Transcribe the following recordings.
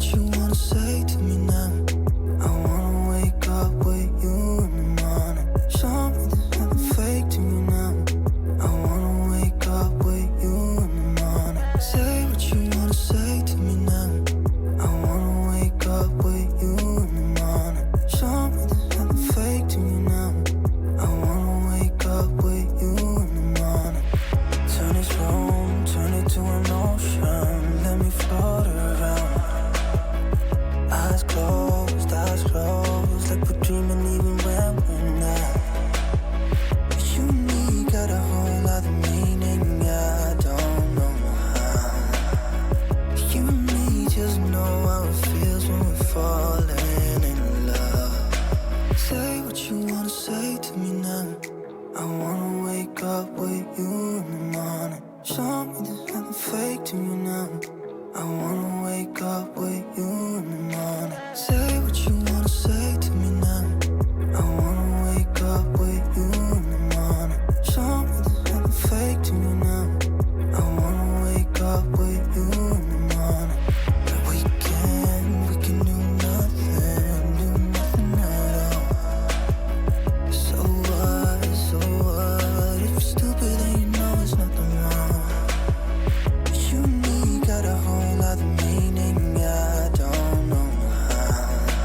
what you wanna say to me now. I wanna wake up with you in the morning. Show me there's nothing fake to me now. I wanna wake up with you in the morning. Say what you wanna say to me now. I wanna wake up with you in the morning. Show me there's nothing fake to me now. I wanna wake up with you in the morning. Turn this room, turn it to an ocean. Let me float around. Eyes closed, like we're dreaming even when we're not. But you and me got a whole other meaning, I don't know how. You and me just know how it feels when we're falling in love. Say what you wanna say to me now. I wanna wake up with you in the morning. Show me there's nothing fake to me now. I wanna wake up with you in the morning. Say what you wanna say to me now. I wanna wake up with you in the morning. Show me there's nothing fake to me now. I wanna wake up with you in the morning. We can do nothing at all. So what? If you're stupid then you know it's nothing wrong. But you and me got a whole other meaning, I don't know how.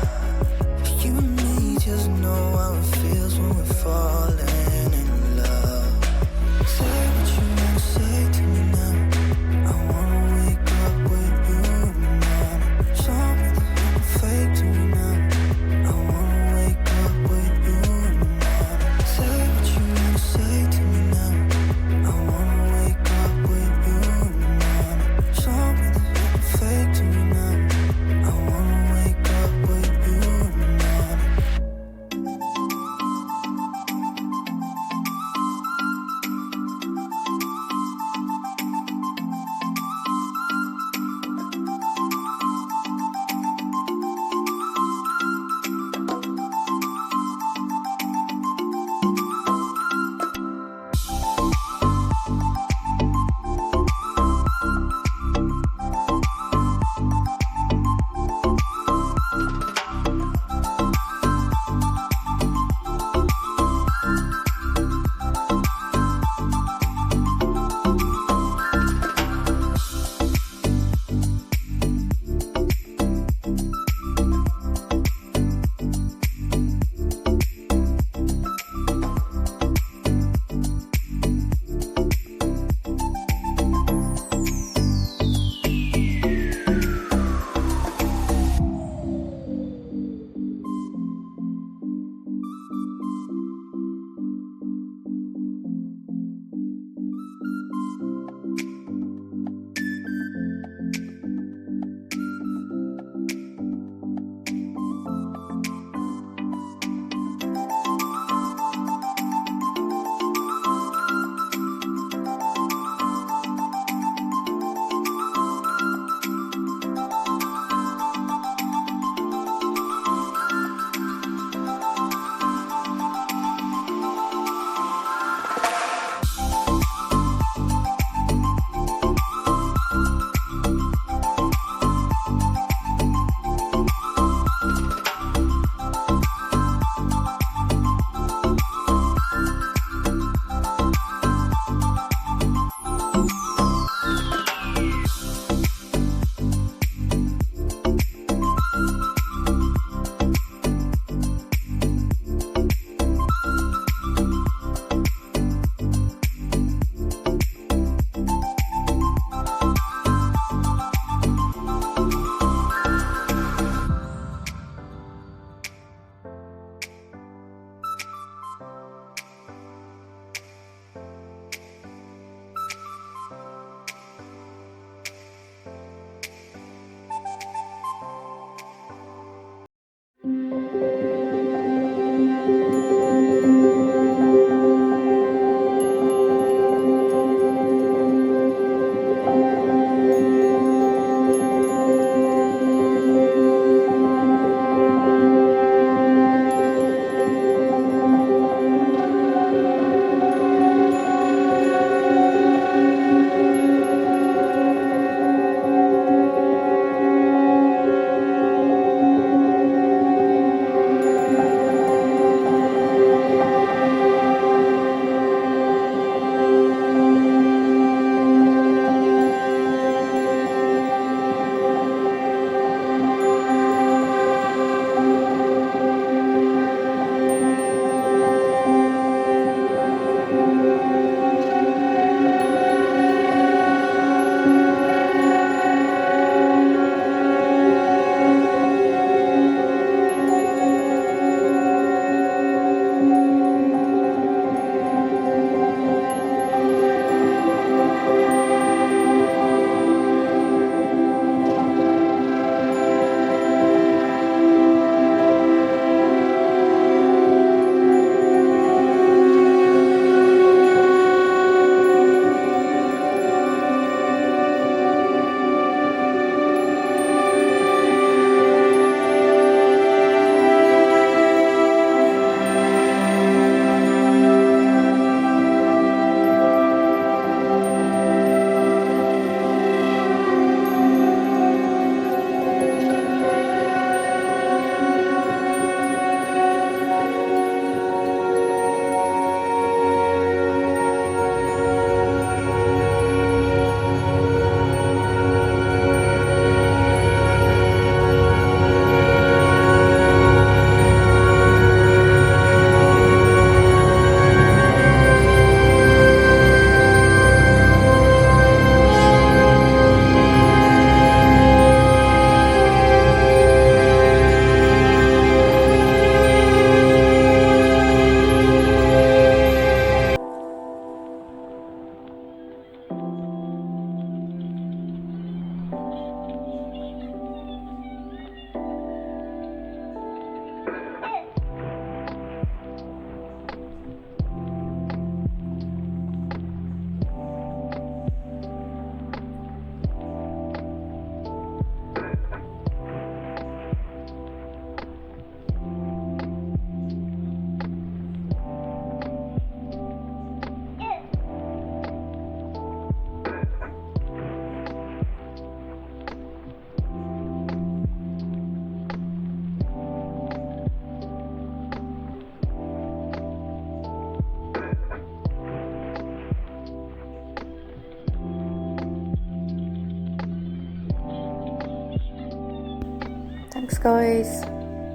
Thanks guys,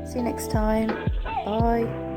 see you next time, bye.